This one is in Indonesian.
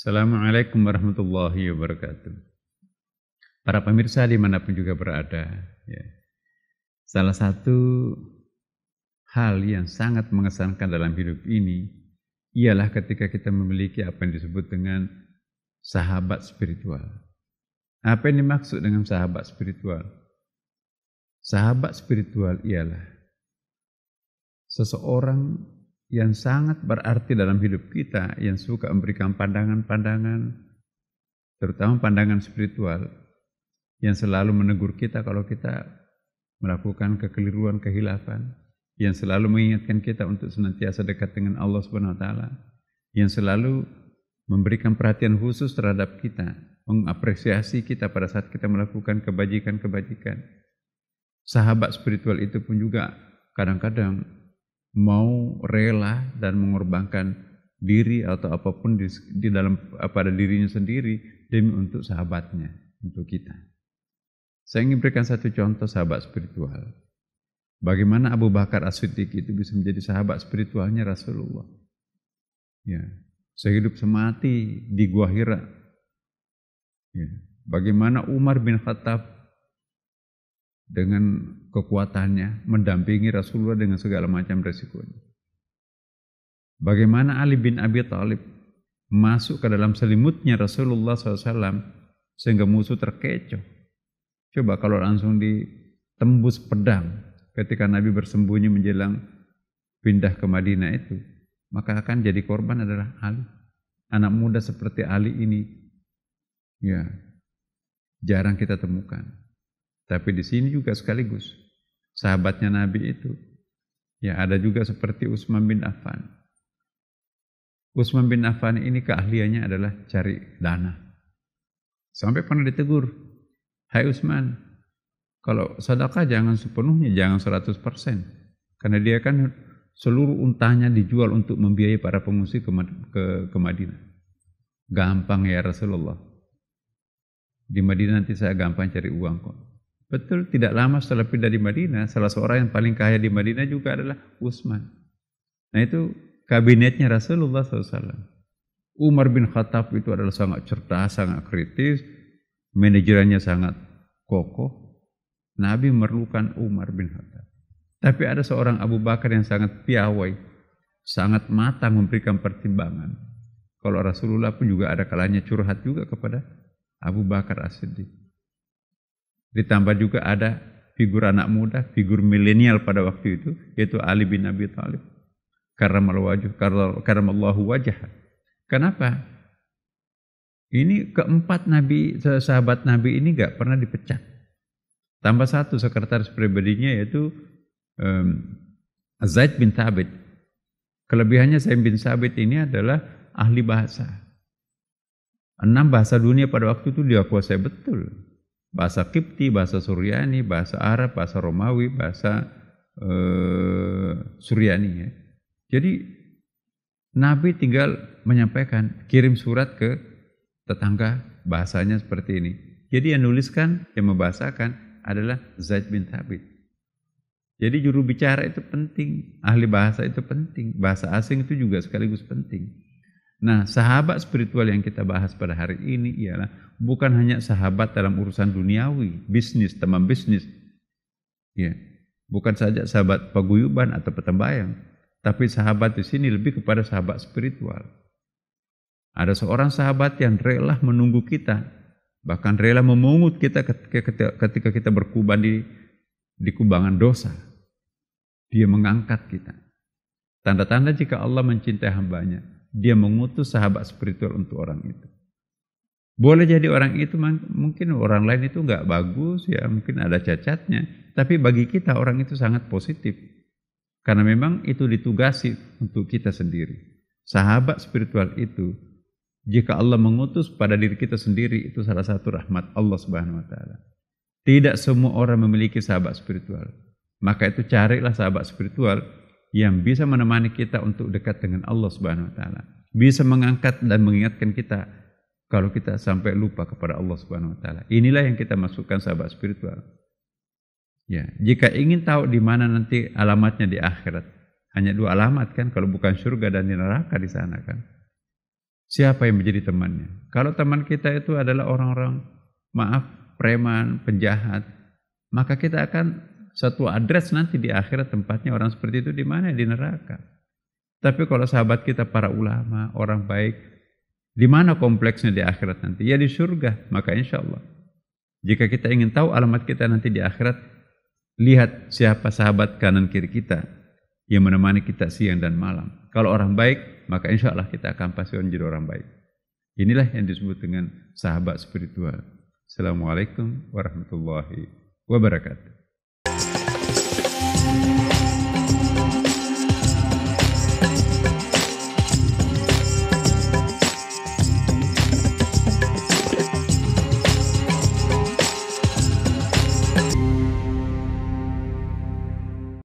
Assalamualaikum warahmatullahi wabarakatuh. Para pemirsa dimanapun juga berada, ya. Salah satu hal yang sangat mengesankan dalam hidup ini ialah ketika kita memiliki apa yang disebut dengan sahabat spiritual. Apa yang dimaksud dengan sahabat spiritual? Sahabat spiritual ialah seseorang yang sangat berarti dalam hidup kita, yang suka memberikan pandangan-pandangan, terutama pandangan spiritual, yang selalu menegur kita kalau kita melakukan kekeliruan, kehilafan, yang selalu mengingatkan kita untuk senantiasa dekat dengan Allah Subhanahu wa taala, yang selalu memberikan perhatian khusus terhadap kita, mengapresiasi kita pada saat kita melakukan kebajikan-kebajikan. Sahabat spiritual itu pun juga kadang-kadang mau rela dan mengorbankan diri atau apapun di dalam pada dirinya sendiri demi untuk sahabatnya, untuk kita. Saya ingin berikan satu contoh sahabat spiritual. Bagaimana Abu Bakar As-Siddiq itu bisa menjadi sahabat spiritualnya Rasulullah. Ya, sehidup semati di Gua Hira. Ya. Bagaimana Umar bin Khattab dengan kekuatannya mendampingi Rasulullah dengan segala macam resikonya. Bagaimana Ali bin Abi Thalib masuk ke dalam selimutnya Rasulullah SAW sehingga musuh terkecoh. Coba kalau langsung ditembus pedang ketika Nabi bersembunyi menjelang pindah ke Madinah itu, maka akan jadi korban adalah Ali. Anak muda seperti Ali ini, ya, jarang kita temukan. Tapi di sini juga sekaligus sahabatnya Nabi itu, ya, ada juga seperti Utsman bin Affan. Utsman bin Affan ini keahliannya adalah cari dana. Sampai pernah ditegur, "Hai Utsman, kalau sedekah jangan sepenuhnya, jangan 100%. Karena dia kan seluruh untanya dijual untuk membiayai para pengungsi ke Madinah. Gampang ya Rasulullah. Di Madinah nanti saya gampang cari uang kok." Betul, tidak lama setelah pindah di Madinah, salah seorang yang paling kaya di Madinah juga adalah Utsman. Nah itu kabinetnya Rasulullah SAW. Umar bin Khattab itu adalah sangat cerdas, sangat kritis, manajerannya sangat kokoh. Nabi memerlukan Umar bin Khattab. Tapi ada seorang Abu Bakar yang sangat piawai, sangat matang memberikan pertimbangan. Kalau Rasulullah pun juga ada kalanya curhat juga kepada Abu Bakar As-Siddiq. Ditambah juga ada figur anak muda, figur milenial pada waktu itu, yaitu Ali bin Abi Thalib. Karamallahu wajah. Kenapa? Ini keempat Nabi, sahabat Nabi ini gak pernah dipecat. Tambah satu sekretaris pribadinya yaitu Zaid bin Thabit. Kelebihannya Zaid bin Thabit ini adalah ahli bahasa. 6 bahasa dunia pada waktu itu dia kuasai betul. Bahasa Kipti, bahasa Suryani, bahasa Arab, bahasa Romawi, bahasa Suryani. Ya. Jadi Nabi tinggal menyampaikan, kirim surat ke tetangga, bahasanya seperti ini. Jadi yang nuliskan, yang membahasakan adalah Zaid bin Thabit. Jadi juru bicara itu penting, ahli bahasa itu penting, bahasa asing itu juga sekaligus penting. Nah, sahabat spiritual yang kita bahas pada hari ini ialah bukan hanya sahabat dalam urusan duniawi, bisnis, teman bisnis. Ya, bukan saja sahabat paguyuban atau petambayang, tapi sahabat di sini lebih kepada sahabat spiritual. Ada seorang sahabat yang rela menunggu kita, bahkan rela memungut kita ketika kita berkuban di kubangan dosa. Dia mengangkat kita. Tanda-tanda jika Allah mencintai hambanya, dia mengutus sahabat spiritual untuk orang itu. Boleh jadi orang itu mungkin orang lain itu enggak bagus, ya mungkin ada cacatnya, tapi bagi kita orang itu sangat positif. Karena memang itu ditugasi untuk kita sendiri. Sahabat spiritual itu, jika Allah mengutus pada diri kita sendiri, itu salah satu rahmat Allah Subhanahu wa taala. Tidak semua orang memiliki sahabat spiritual. Maka itu carilah sahabat spiritual yang bisa menemani kita untuk dekat dengan Allah Subhanahu wa taala. Bisa mengangkat dan mengingatkan kita kalau kita sampai lupa kepada Allah Subhanahu wa taala. Inilah yang kita masukkan sahabat spiritual. Ya, jika ingin tahu di mana nanti alamatnya di akhirat, hanya 2 alamat kan, kalau bukan surga dan di neraka di sana kan. siapa yang menjadi temannya. Kalau teman kita itu adalah orang-orang, maaf, preman, penjahat, maka kita akan satu address nanti di akhirat tempatnya orang seperti itu di mana? Di neraka. Tapi kalau sahabat kita para ulama, orang baik, di mana kompleksnya di akhirat nanti? Ya di surga. Maka insya Allah, jika kita ingin tahu alamat kita nanti di akhirat, lihat siapa sahabat kanan kiri kita yang menemani kita siang dan malam. Kalau orang baik, maka insya Allah kita akan pasti menjadi orang baik. Inilah yang disebut dengan sahabat spiritual. Assalamualaikum warahmatullahi wabarakatuh.